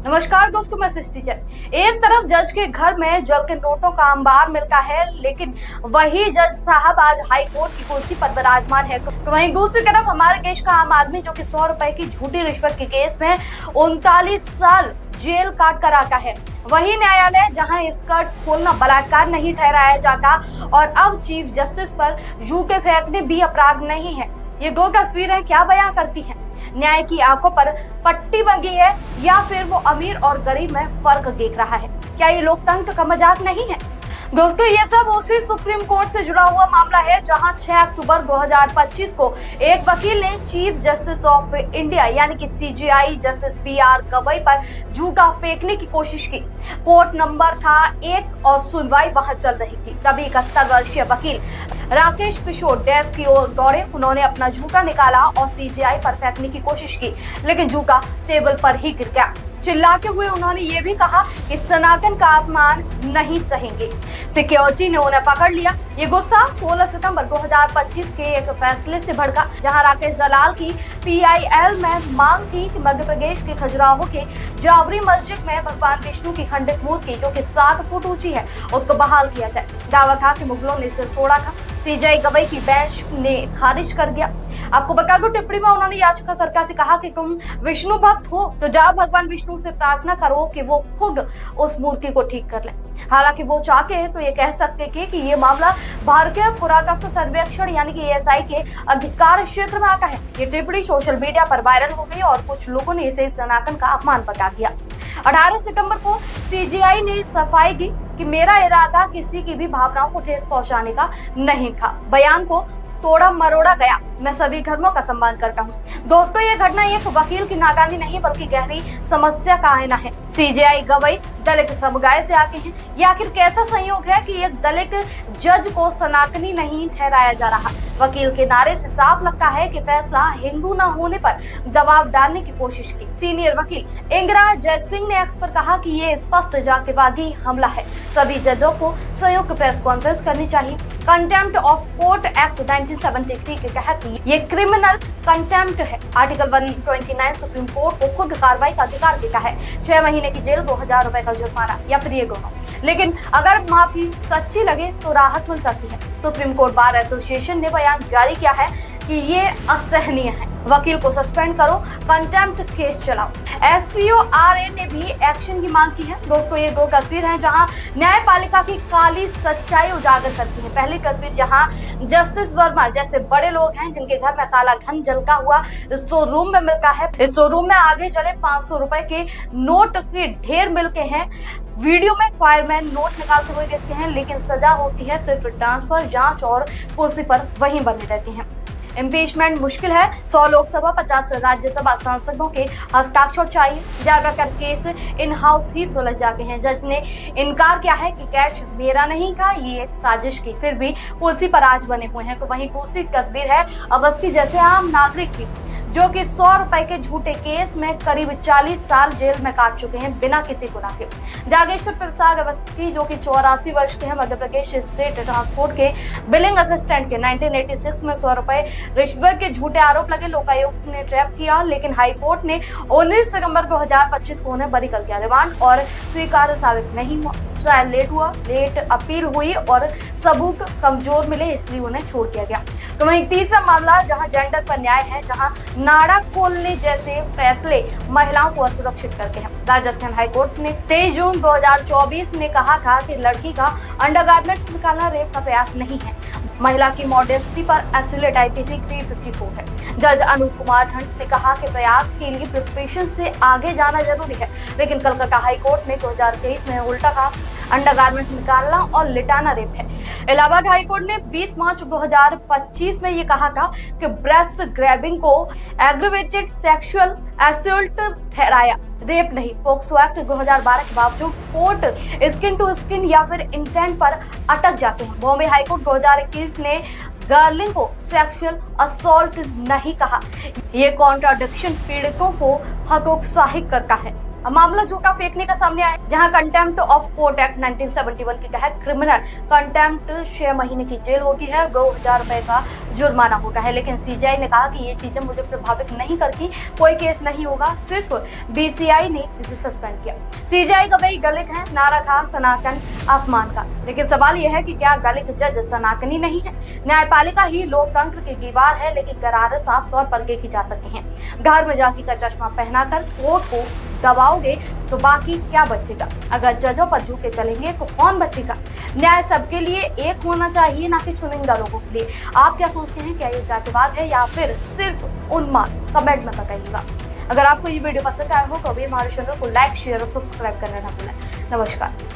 नमस्कार दोस्तों, मैं सृष्टि जैन। एक तरफ जज के घर में जल के नोटों का अंबार मिलता है, लेकिन वही जज साहब आज हाई कोर्ट की कुर्सी पर विराजमान है। वहीं दूसरी तरफ हमारे देश का आम आदमी जो कि 100 रुपए की झूठी रिश्वत के केस में 39 साल जेल काट कर आता है। वही न्यायालय जहां स्कर्ट खोलना बलात्कार नहीं ठहराया जाता और अब चीफ जस्टिस पर जूते फेंकने भी अपराध नहीं है। ये दो तस्वीरें क्या बयां करती हैं? न्याय की आंखों पर पट्टी बंधी है या फिर वो अमीर और गरीब में फर्क देख रहा है? क्या ये लोकतंत्र का मजाक नहीं है? दोस्तों, ये सब उसी सुप्रीम कोर्ट से जुड़ा हुआ मामला है जहां 6 अक्टूबर 2025 को एक वकील ने चीफ जस्टिस ऑफ इंडिया यानी कि सीजेआई जस्टिस BR गवई पर जूता फेंकने की कोशिश की। कोर्ट नंबर था 1 और सुनवाई वहां चल रही थी। तभी 71 वर्षीय वकील राकेश किशोर डेस्क की ओर दौड़े। उन्होंने अपना जूता निकाला और सीजेआई पर फेंकने की कोशिश की, लेकिन जूता टेबल पर ही गिर गया। चिल्लाते हुए उन्होंने ये भी कहा कि सनातन का अपमान नहीं सहेंगे। सिक्योरिटी ने उन्हें पकड़ लिया। ये गुस्सा 16 सितंबर 2025 के एक फैसले से भड़का, जहां राकेश दलाल की PIL में मांग थी कि मध्य प्रदेश के खजुराहो के जावरी मस्जिद में भगवान विष्णु की खंडित मूर्ति जो कि 7 फुट ऊंची है, उसको बहाल किया जाए। दावा था कि मुगलों ने इसे तोड़ा था। सीजेआई गवई की बेंच ने खारिज कर दिया। आपको बता दो, टिप्पणी में उन्होंने याचिकाकर्ता से कहा कि तुम विष्णु भक्त हो तो जाओ भगवान विष्णु से प्रार्थना करो कि वो खुद उस मूर्ति को ठीक कर ले। हालांकि वो चाहते हैं तो ये कह सकते थे कि ये मामला भारतीय पुरातत्व सर्वेक्षण यानी कि ASI के अधिकार क्षेत्र में आता है। ये टिप्पणी सोशल मीडिया पर वायरल हो गई और कुछ लोगों ने इसे सनातन का अपमान बता दिया। 18 सितंबर को सीजेआई ने सफाई दी कि मेरा इरादा किसी की भी भावनाओं को ठेस पहुंचाने का नहीं था। बयान को तोड़ा मरोड़ा गया। मैं सभी धर्मों का सम्मान करता हूँ। दोस्तों, ये घटना एक वकील की नादानी नहीं बल्कि गहरी समस्या का आईना है। सीजेआई गवई दलित समुदाय से आते हैं। ये आखिर कैसा संयोग है कि एक दलित जज को सनातनी नहीं ठहराया जा रहा? वकील के नारे से साफ लगता है कि फैसला हिंदू न होने पर दबाव डालने की कोशिश की। सीनियर वकील इंदिरा जयसिंह ने एक्स पर कहा कि ये स्पष्ट जातिवादी हमला है। सभी जजों को संयुक्त प्रेस कॉन्फ्रेंस करनी चाहिए। कंटेम्प्ट ऑफ कोर्ट एक्ट 1973 के तहत ये क्रिमिनल कंटेम्प्ट है। आर्टिकल 129 सुप्रीम कोर्ट को खुद कार्रवाई का अधिकार देता है। 6 महीने की जेल, 2000 रुपए का जुर्माना या फिर ये दोनों। लेकिन अगर माफी सच्ची लगे तो राहत मिल सकती है। सुप्रीम कोर्ट बार एसोसिएशन ने बयान जारी किया है कि ये असहनीय है। वकील को सस्पेंड करो, कंटेम्प्ट केस चलाओ। SCORA ने भी एक्शन की मांग की है। दोस्तों, ये दो तस्वीर हैं जहां न्यायपालिका की काली सच्चाई उजागर करती है। पहली तस्वीर जहां जस्टिस वर्मा जैसे बड़े लोग हैं जिनके घर में काला धन जलता हुआ स्टोर रूम में मिलता है। स्टोर रूम में आधे जले 500 रुपए के नोट के ढेर मिलते हैं। वीडियो में फायरमैन नोट निकालते हुए देखते हैं, लेकिन सजा होती है सिर्फ ट्रांसफर, जांच और कुर्सी पर वहीं बनी रहती हैं। इम्पीचमेंट मुश्किल है। 100 लोकसभा 50 राज्यसभा सांसदों के हस्ताक्षर चाहिए। ज्यादातर केस इन हाउस ही सुलझ जाते हैं। जज ने इनकार किया है कि कैश मेरा नहीं था, ये एक साजिश की, फिर भी कुर्सी पर आज बने हुए हैं। तो वहीं दूसरी तस्वीर है अवस्थी जैसे आम नागरिक की, जो कि 100 रुपए के झूठे केस में करीब 40 साल जेल में काट चुके हैं बिना किसी गुनाह के। जागेश्वर प्रसाद अवस्थी जो कि 84 वर्ष के हैं, मध्य प्रदेश स्टेट ट्रांसपोर्ट के बिलिंग असिस्टेंट के 1986 में 100 रुपए रिश्वत के झूठे आरोप लगे। लोकायुक्त ने ट्रैप किया, लेकिन हाईकोर्ट ने 19 सितंबर 2025 को उन्हें बरी कर दिया। रिमांड और स्वीकार्य साबित नहीं हुआ। ट्रायल लेट हुआ, लेट अपील हुई और सबूत कमजोर मिले, इसलिए उन्हें छोड़ दिया गया। तो वहीं तीसरा मामला जहां जेंडर पर न्याय है, जहां नाड़ा खोलने जैसे फैसले महिलाओं को असुरक्षित करते हैं। राजस्थान हाईकोर्ट ने 23 जून 2024 ने कहा था कि लड़की का अंडरगारमेंट निकालना रेप का प्रयास नहीं है। महिला की मॉडेस्टी पर एसुलेट IPC 354 है। जज अनूप कुमार ढंड ने कहा कि प्रयास के लिए प्रिपरेशन से आगे जाना जरूरी है, लेकिन कलकत्ता हाईकोर्ट ने 2023 में उल्टा कहा, अंडरगारमेंट निकालना और लिटाना रेप है। इलाहाबाद हाईकोर्ट ने 20 मार्च 2025 में ये कहा था कि ब्रेस्ट ग्रैबिंग को एग्रीवेटेड सेक्सुअल असॉल्ट ठहराया, रेप नहीं। पोक्सो एक्ट 2012 के बावजूद कोर्ट स्किन टू स्किन या फिर इंटेंट पर अटक जाते हैं। बॉम्बे हाईकोर्ट 2021 ने गर्लिंग को सेक्सुअल असॉल्ट नहीं कहा। ये कॉन्ट्राडिक्शन पीड़ितों को हतोत्साहित करता है। मामला जूता फेंकने का सामने आया, जहां कंटेम्प्ट ऑफ कोर्ट एक्ट 1971 के तहत क्रिमिनल कंटेम्प्ट 6 महीने की जेल होती है, 2000 रुपए का जुर्माना होता है। लेकिन सीजीआई ने कहा कि ये चीजें मुझे प्रभावित नहीं करती, कोई केस नहीं होगा, सिर्फ बीसीआई ने इसे सस्पेंड किया। सीजीआई का वही गलित है, नारा था सनातन अपमान का। लेकिन सवाल यह है कि क्या गलित जज सनातनी नहीं है? न्यायपालिका ही लोकतंत्र की दीवार है, लेकिन दरारें साफ तौर पर देखी जा सकती हैं। घर में जाति का चश्मा पहनाकर कोर्ट को दबाओगे तो बाकी क्या बचेगा? अगर जजों पर झुके चलेंगे तो कौन बचेगा? न्याय सबके लिए एक होना चाहिए, ना कि चुनिंदा लोगों के लिए। आप क्या सोचते हैं? क्या ये जातिवाद है या फिर सिर्फ उन्माद? कमेंट में बताइएगा। अगर आपको ये वीडियो पसंद आया हो तो अभी हमारे चैनल को लाइक, शेयर और सब्सक्राइब करना ना भूलें। नमस्कार।